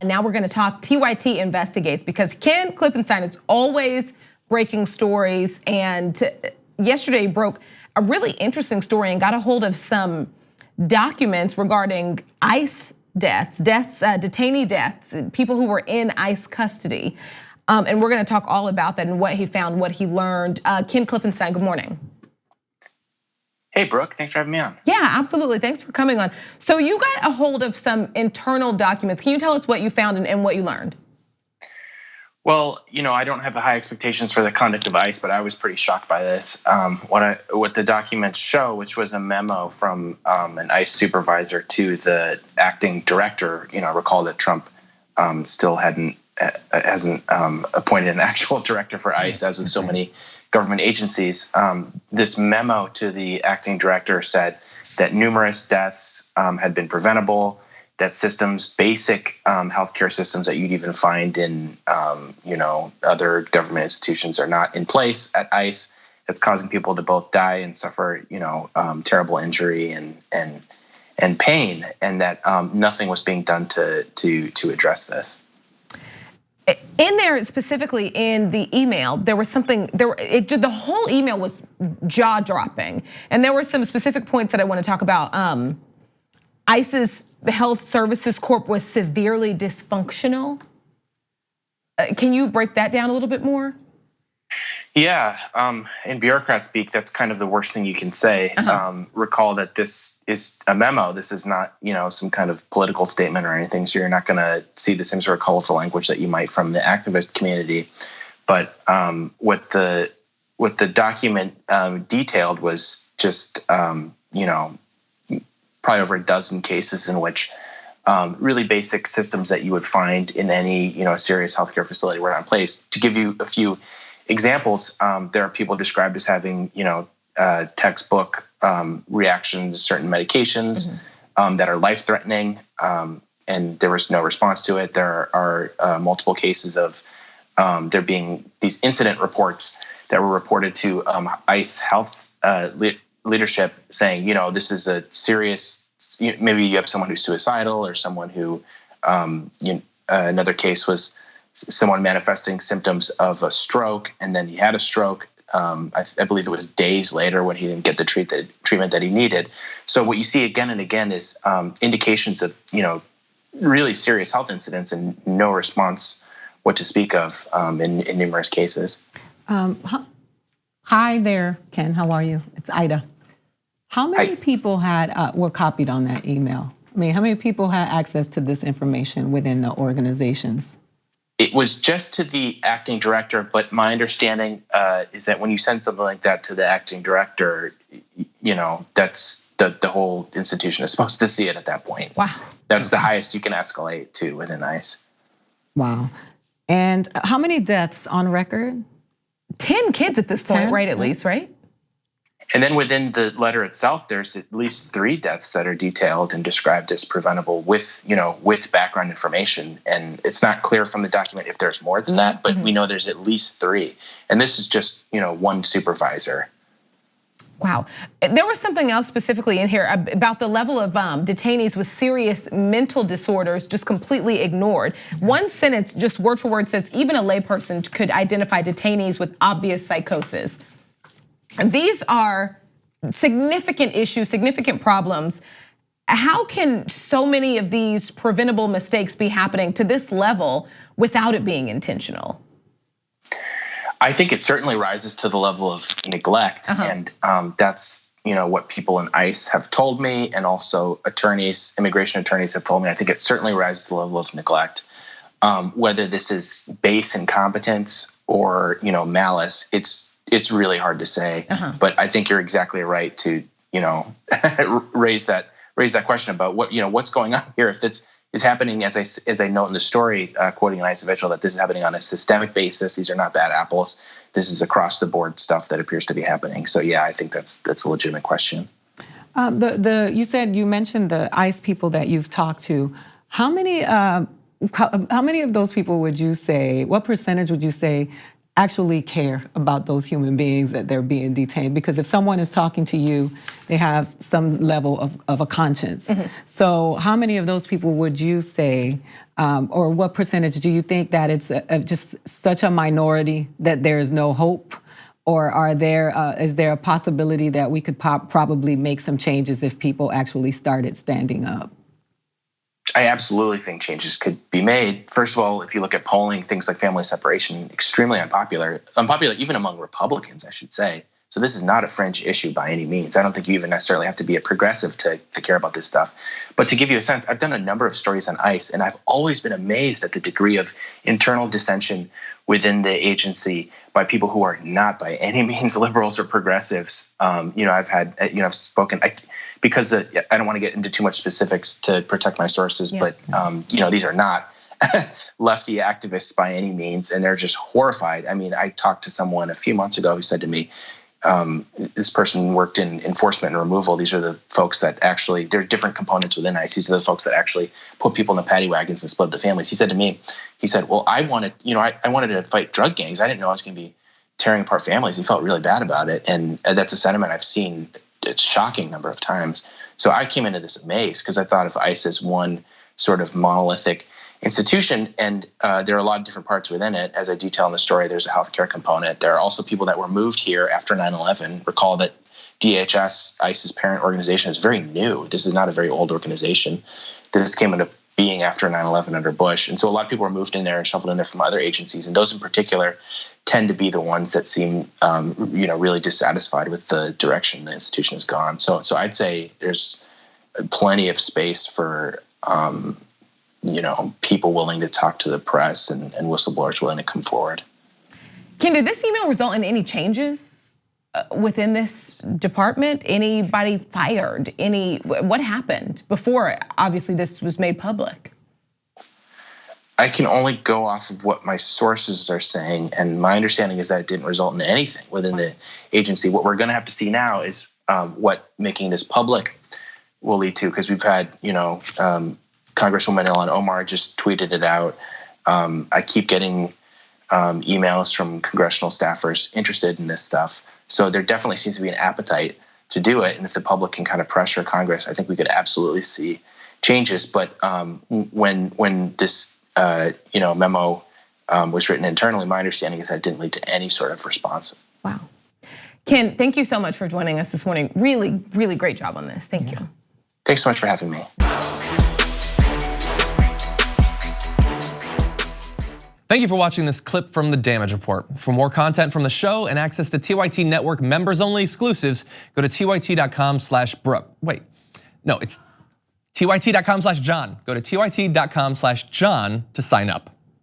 And now we're gonna talk TYT investigates, because Ken Klippenstein is always breaking stories, and yesterday broke a really interesting story and got a hold of some documents regarding ICE deaths, detainee deaths, people who were in ICE custody. And we're gonna talk all about that and what he found, what he learned. Ken Klippenstein, good morning. Hey, Brooke, thanks for having me on. Yeah, absolutely, thanks for coming on. So you got a hold of some internal documents. Can you tell us what you found and what you learned? Well, I don't have high expectations for the conduct of ICE, but I was pretty shocked by this. What the documents show, which was a memo from an ICE supervisor to the acting director. Recall that Trump still hasn't appointed an actual director for ICE, as with so many government agencies. This memo to the acting director said that numerous deaths had been preventable, that systems, basic healthcare systems that you'd even find in other government institutions are not in place at ICE. It's causing people to both die and suffer terrible injury and pain, and that nothing was being done to address this. In there, specifically in the email, there was something. The whole email was jaw-dropping, and there were some specific points that I want to talk about. ICE's Health Services Corp was severely dysfunctional. Can you break that down a little bit more? Yeah, in bureaucrat speak, that's kind of the worst thing you can say. Recall that this is a memo. This is not, some kind of political statement or anything. So you're not going to see the same sort of colorful language that you might from the activist community. But what the document detailed was just, probably over a dozen cases in which really basic systems that you would find in any, serious healthcare facility were not in place. To give you a few examples, there are people described as having, textbook reactions to certain medications that are life-threatening, and there was no response to it. There are multiple cases of there being these incident reports that were reported to ICE health leadership saying, this is a serious, maybe you have someone who's suicidal or someone who, another case was someone manifesting symptoms of a stroke, and then he had a stroke. I believe it was days later when he didn't get the treatment that he needed. So what you see again and again is indications of really serious health incidents and no response what to speak of in numerous cases. Hi there, Ken. How are you? It's Ida. How many people were copied on that email? I mean, how many people had access to this information within the organizations? It was just to the acting director, but my understanding is that when you send something like that to the acting director, that's the whole institution is supposed to see it at that point. Wow. That's the highest you can escalate to within ICE. Wow. And how many deaths on record? 10 kids at this point, 10? right? At least, right? And then within the letter itself, there's at least 3 deaths that are detailed and described as preventable with background information. And it's not clear from the document if there's more than that, but we know there's at least 3. And this is just, one supervisor. Wow. There was something else specifically in here about the level of detainees with serious mental disorders just completely ignored. One sentence, just word for word, says even a layperson could identify detainees with obvious psychosis. And these are significant issues, significant problems. How can so many of these preventable mistakes be happening to this level without it being intentional? I think it certainly rises to the level of neglect, and that's what people in ICE have told me, and also immigration attorneys have told me. I think it certainly rises to the level of neglect. Whether this is base incompetence or malice, it's really hard to say. But I think you're exactly right to raise that question about what's going on here. If this is happening, as I note in the story, quoting an ICE official, that this is happening on a systemic basis. These are not bad apples. This is across the board stuff that appears to be happening. So yeah, I think that's a legitimate question. You mentioned the ICE people that you've talked to. How many of those people would you say? What percentage would you say actually care about those human beings that they're being detained. Because if someone is talking to you, they have some level of a conscience. So how many of those people would you say, or what percentage do you think that it's just such a minority that there is no hope? Or is there a possibility that we could probably make some changes if people actually started standing up? I absolutely think changes could be made. First of all, if you look at polling, things like family separation, extremely unpopular even among Republicans, I should say. So this is not a fringe issue by any means. I don't think you even necessarily have to be a progressive to care about this stuff. But to give you a sense, I've done a number of stories on ICE, and I've always been amazed at the degree of internal dissension within the agency by people who are not by any means liberals or progressives. I've spoken, because I don't want to get into too much specifics to protect my sources, but these are not lefty activists by any means, and they're just horrified. I mean, I talked to someone a few months ago who said to me, this person worked in enforcement and removal. These are the folks that actually, there are different components within ICE. These are the folks that actually put people in the paddy wagons and split the families. He said to me, well, I wanted to fight drug gangs. I didn't know I was going to be tearing apart families. He felt really bad about it. And that's a sentiment I've seen a shocking number of times. So I came into this amazed because I thought of ICE as one sort of monolithic institution, and there are a lot of different parts within it. As I detail in the story, there's a healthcare component. There are also people that were moved here after 9/11. Recall that DHS, ICE's parent organization, is very new. This is not a very old organization. This came into being after 9/11 under Bush, and so a lot of people were moved in there and shuffled in there from other agencies, and those in particular tend to be the ones that seem really dissatisfied with the direction the institution has gone. So I'd say there's plenty of space for people willing to talk to the press and whistleblowers willing to come forward. Ken, did this email result in any changes within this department? Anybody fired? What happened before, obviously, this was made public? I can only go off of what my sources are saying, and my understanding is that it didn't result in anything within the agency. What we're going to have to see now is what making this public will lead to, because we've had, Congresswoman Ilhan Omar just tweeted it out. I keep getting emails from congressional staffers interested in this stuff. So there definitely seems to be an appetite to do it. And if the public can kind of pressure Congress, I think we could absolutely see changes. But when this memo was written internally, my understanding is that it didn't lead to any sort of response. Wow. Ken, thank you so much for joining us this morning. Really, really great job on this. Thank you. Thanks so much for having me. Thank you for watching this clip from The Damage Report. For more content from the show and access to TYT Network members-only exclusives, go to tyt.com/Brooke. Wait, no, it's tyt.com/John. Go to tyt.com/John to sign up.